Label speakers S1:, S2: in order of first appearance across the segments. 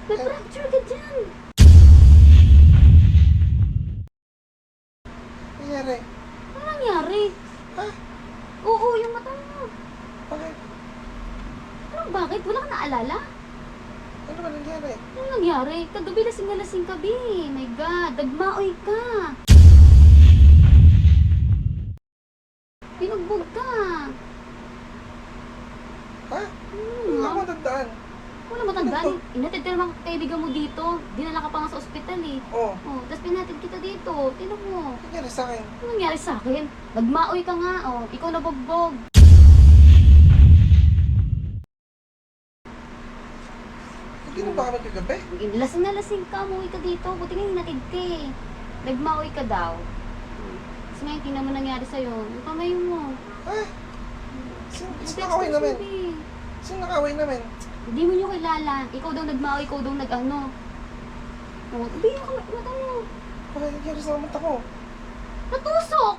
S1: May fracture ka dyan.
S2: Nangyari?
S1: Ano nangyari?
S2: Ha?
S1: Oo, yung mata mo.
S2: Bakit?
S1: Ano, bakit? Wala kang naalala?
S2: Ano ba nangyari?
S1: Ano nangyari? Kagabi lasing na lasing ka, Bi. My God, nagmaoy ka. Pinugbog ka.
S2: Ha? Wala akong matandaan.
S1: Wala matandaan. Inatid ka naman kaibigan mo dito. Dinala ka pa nga sa ospital eh.
S2: Oo.
S1: Oh, tapos pinatid kita dito. Tinan mo.
S2: Ano nangyari sa akin?
S1: Ano nangyari sa akin? Nagmaoy ka nga, oh. Ikaw nabugbog.
S2: Hindi na ba kami kagabi?
S1: Lasing na lasing ka. Umuwi ka dito. Buti nga hinatid ka eh. Nagmaoy ka daw. Kasi ngayon, tingnan mo nangyari sa'yo. Yung kamay mo.
S2: Ha? Sino nakaway namin? Sino nakaway namin?
S1: Hindi mo nyo kilala. Ikaw daw nagmaoy, ikaw daw nag-ano. Oh, tabi yung kamay. Mata mo.
S2: Bakit nangyari sa mata ko?
S1: Natusok!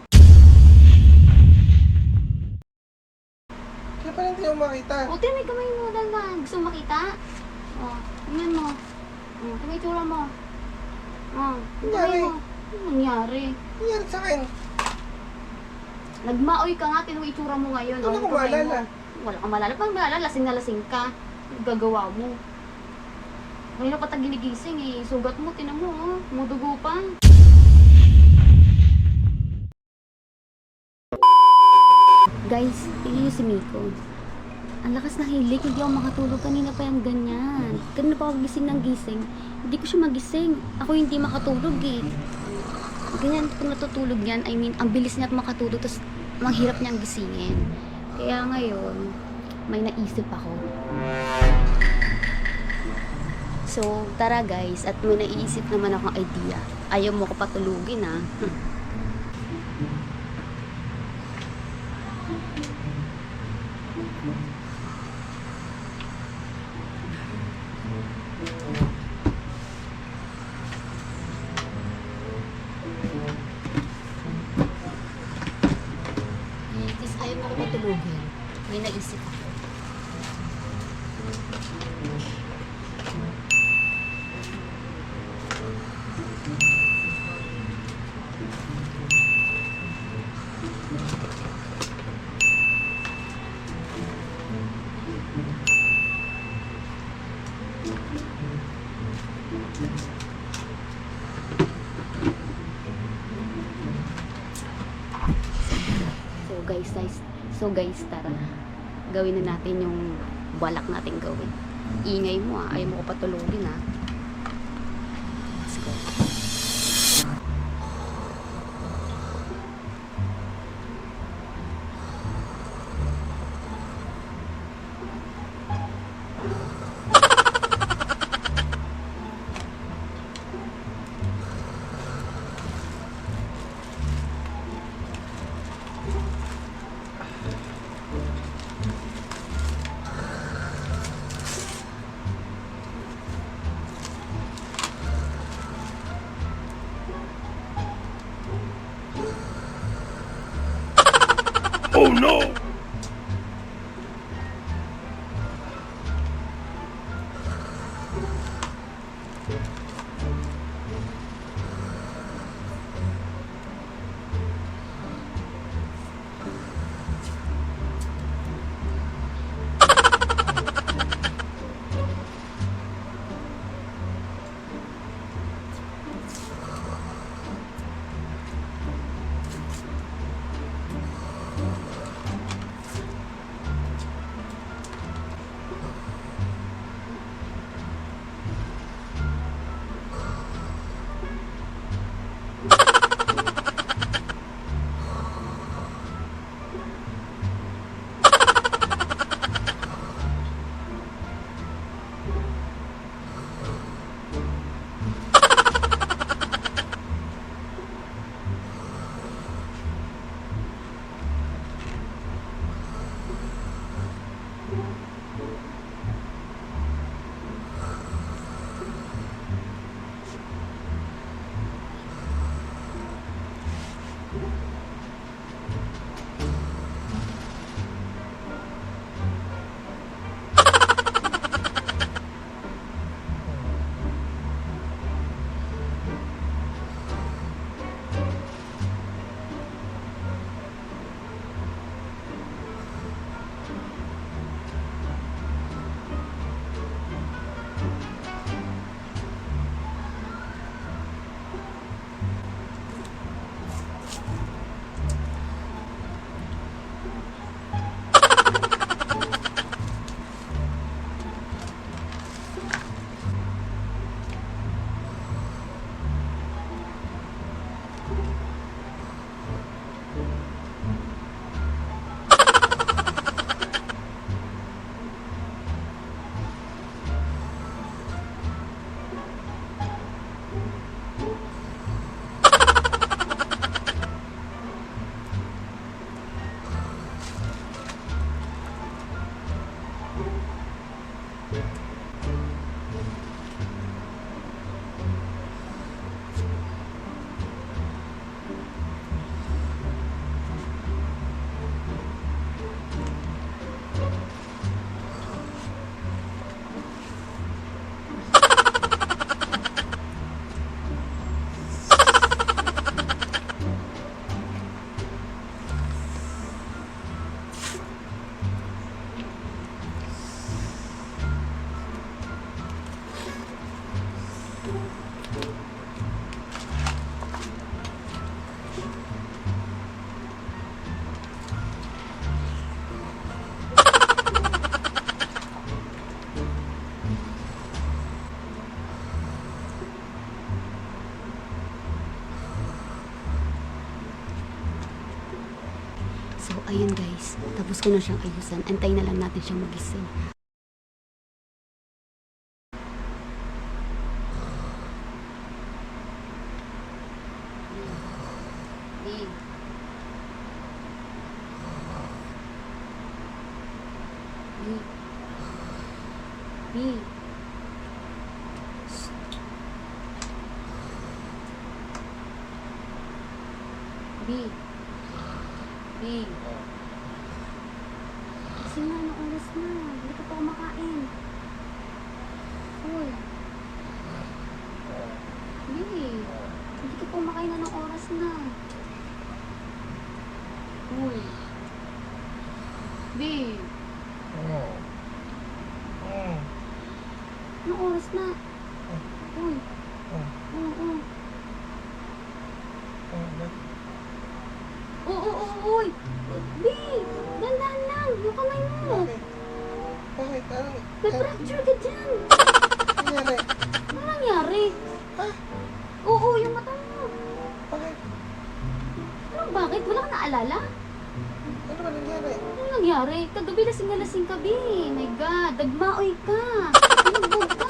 S2: Kaya pala hindi ako makita.
S1: O, tingnan may kamay mo. Dalan. Gusto mo makita? O, tingnan mo. O, tingnan yung tsura mo. O, yung kamay mo. Ano nangyari?
S2: Ano nangyari sa akin?
S1: Nagmaoy ka nga, tingnan mo yung itsura mo ngayon.
S2: Wala
S1: O,
S2: akong
S1: yung kamay
S2: maalala.
S1: mo. Wala kang maalala. Pag maalala, lasing na lasing ka. Ang gagawa mo. Ngayon na patag ginigising eh. Sugat mo, tingnan mo. Oh. Mudugo pa. Guys, tingnan niyo si Miko. Ang lakas ng hilik, hindi ako makatulog. Kanina pa yung ganyan. Kanina pa ako gising ng gising. Hindi ko siya magising. Ako hindi makatulog eh. Ganyan, kung natutulog yan, I mean, ang bilis niya at makatulog, tapos manghirap niyang gisingin. Kaya ngayon, may naisip ako. So, tara guys, at may naisip naman akong idea. Ayaw mo ko patulugin ah. Tis, ayaw mo ko matulugin. May naisip ako. So guys, tara. Gawin na natin yung balak natin gawin. Ingay mo ah. Ayaw mo ko patulogin ah. Let's go.
S2: Oh no!
S1: Ayun guys, tapos ko na siyang ayusan. Antayin na lang natin siyang magising. B. B. B. B. Kasi nga, anong oras na? Hindi ka pa kumakain. Uy. B. Hindi ka pa kumakain, anong oras na? Uy. B. Anong oras na? Uy. Oo. Oo. Uy. B. Dandan lang. Yung kamay mo.
S2: Bakit?
S1: Nag-fracture ka dyan.
S2: Nangyari?
S1: Ano nangyari?
S2: Ha?
S1: Oo, yung mata mo.
S2: Bakit?
S1: Ano, bakit? Wala kang naalala?
S2: Ano ba nangyari?
S1: Ano nangyari? Kagabi lasing na lasing ka, B. My God, dagmaoy ka. Tinubog ka.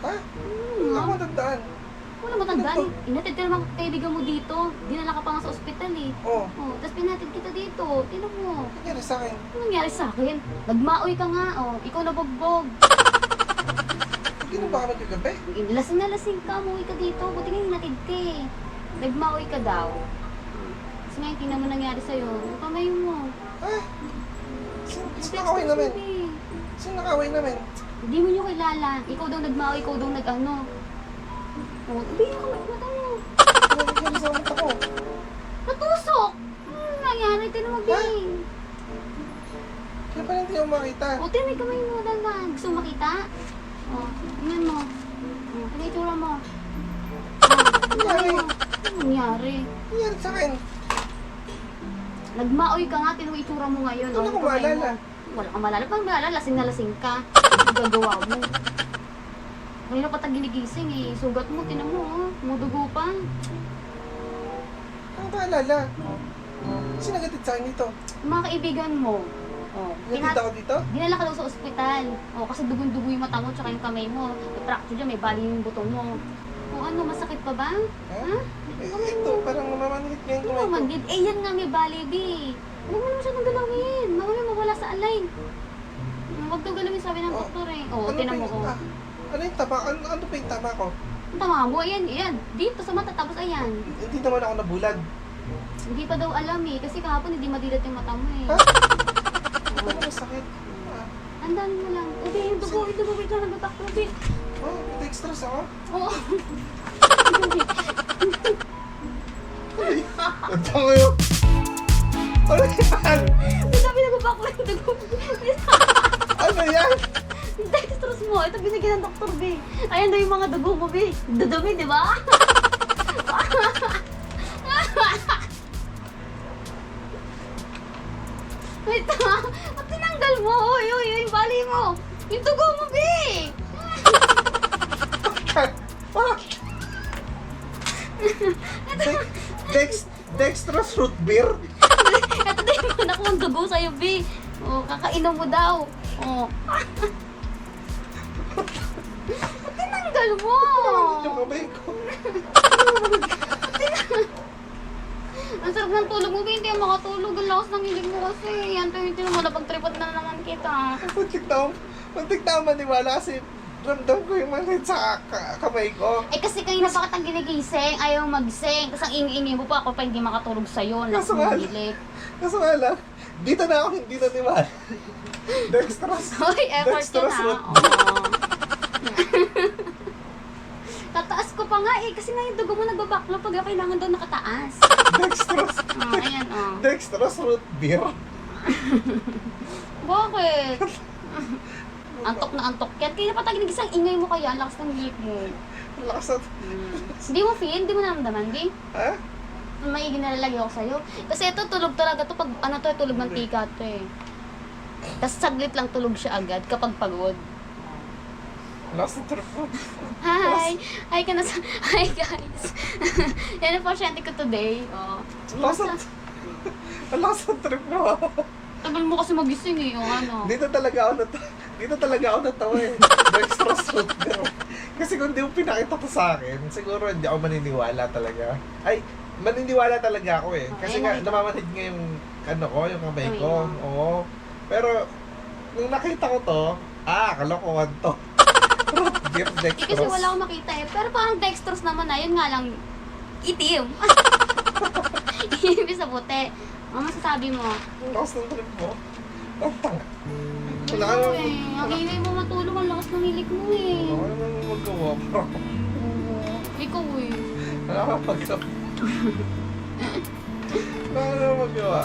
S2: Ha?
S1: Ano
S2: Ako
S1: nga?
S2: matandaan.
S1: Wala matandaan. Inatid ka naman kaibigan mo dito. Dinala ka pa nga sa ospital eh.
S2: Oo.
S1: Oh, tapos pinatid kita dito. Tinan mo.
S2: Nangyari sa akin.
S1: Ano nangyari sa akin? Nagmaoy ka nga, oh. Ikaw nabugbog.
S2: Ginom ba kami kagabi?
S1: Lasing na lasing ka, umuwi ka dito. Buti nga hinatid ka eh. Nagmaoy ka daw. Kasi ngayon, tingnan mo nangyari sa'yo. Yung kamay mo.
S2: Ha? Sino nakaway namin? Sino nakaway namin?
S1: Hindi mo nyo kilala. Ikaw daw nagmaoy, ikaw daw nag-ano. Oh, hindi yung kamay mata mo.
S2: Ano nangyari sa mata ko?
S1: Natusok! Nangyari? Tinan mo, Bing.
S2: Kaya pala hindi ako makita.
S1: O, tinan mo yung kamay mo, dandan. Gusto mo makita? O, tingnan mo. O, tingnan yung itsura mo.
S2: Nangyari?
S1: Ano nangyari?
S2: Nangyari sa akin.
S1: Nagmaoy ka nga, tinan mo yung itsura mo ngayon.
S2: Wala
S1: O,
S2: akong
S1: yung kamay
S2: maalala.
S1: mo. Wala kang maalala. Pang maalala, lasing na lasing ka. Ang gagawa mo. Ngayon pa ginigising eh. Sugat mo, tinan mo, oh. Mudugo pa.
S2: Ano ba alala? Sino nagatid sa akin dito?
S1: Yung mga kaibigan mo. Oh,
S2: Nagatid ako dito?
S1: dinala ka daw sa ospital. Oh, kasi dugon-dugo yung mata mo tsaka yung kamay mo. May fracture dyan, may bali yung buto mo. O ano, masakit pa ba?
S2: Ha?
S1: Ha?
S2: Ito, parang namamanhit ngayon
S1: Ano
S2: kamay ko.
S1: naman din? Eh, yan nga may bali, B. Huwag mo naman siya nang galawin. Mamaya mawala sa alay. Huwag daw galawin, sabi ng
S2: Oh,
S1: doktor eh. Oh,
S2: Ano
S1: tinan
S2: pa
S1: mo
S2: yung,
S1: ko.
S2: ano yung tama? Ano pa yung tama ko?
S1: Ang tama mo, ayan, ayan. Dito sa mata, tapos ayan.
S2: Hindi naman ako nabulag.
S1: Hindi pa daw alam eh. Kasi kahapon hindi madilat yung mata mo eh.
S2: Ha?
S1: Oh.
S2: Ano masakit?
S1: Andan mo lang. Ubi, yung dugo, wait lang, nagbataklo, Ubi.
S2: Oh, may extras ako?
S1: Oo.
S2: Ang tango yun! Ano yan?
S1: Ang dami nagbataklo yung dugo.
S2: Ano yan?
S1: Dextrose mo. Ito binigyan ng doktor, B. Ayan daw yung mga dugo mo, B. Dudumi, di ba? Wait, ba't tinanggal mo? Uy, yung bali mo. Yung dugo mo, B.
S2: Dextrose root beer?
S1: Ito din yung anak mong dugo sa'yo, B. Oh, kakainom mo daw. Oh. Ba't tinanggal mo?
S2: Yung kamay ko.
S1: Ang sarap ng tulog mo, B. Hindi ako makatulog. Ang lakas ng hilig mo kasi. Yan to yung mo, napagtripod na naman kita.
S2: Muntik na ako maniwala kasi ramdam ko yung manhid sa kamay ko.
S1: Eh kasi kanina pa kitang ginigising, ayaw magsing. Tapos ang ingi-ingi mo pa, ako pa hindi makatulog sa'yo. Lakas
S2: Kaso
S1: ng
S2: nga-
S1: hilig.
S2: Kaso nga lang, dito na ako hindi naniwala. Dextrose.
S1: Hoy, effort yun
S2: Dextrose
S1: ha.
S2: root
S1: Oo. Tataas ko pa nga eh, kasi nga yung dugo mo nagbabaklo pag kailangan daw nakataas.
S2: Dextrose.
S1: Ayan oh.
S2: Dextrose root beer.
S1: Bakit? Antok na antok yan. Kaya pa tayo nagisang ingay mo kaya, ang lakas ng hilig mo.
S2: Lakas at...
S1: Hindi mo feel? Hindi mo naramdaman, di?
S2: Ha?
S1: Maigi na lalagay ako sa'yo. Kasi ito, tulog talaga to pag ano to, tulog ng tika to eh. Tapos saglit lang tulog siya agad kapag pagod.
S2: Lakas ng trip ko.
S1: Hi! Hi ka na sa... Hi guys! Yan ang pasyente ko today. Oh.
S2: Lakas at... Ang lakas ng trip mo.
S1: Tagal mo kasi magising eh, o ano.
S2: Dito talaga ako natawa eh. Dextrose root girl. Kasi kung di mo pinakita to sa akin, siguro hindi ako maniniwala talaga. Ay, maniniwala talaga ako eh. Kasi nga, namamanhid nga yung yung kamay ko. Oo. Pero, nung nakita ko to, kalokohan to. Root gift
S1: Eh, kasi
S2: dextrose.
S1: wala akong makita eh. Pero parang dextrose naman na, yun nga lang, itim. Ibig sa puti. Ano masasabi mo?
S2: Ang lakas ng trip mo. Ang tanga. Wala ka
S1: Oo
S2: naman.
S1: eh. Ang ingay mo matulog, ang lakas ng hilik mo eh.
S2: Wala ka naman magawa, bro.
S1: Ikaw eh.
S2: Wala ka magawa. Wala ka naman magawa.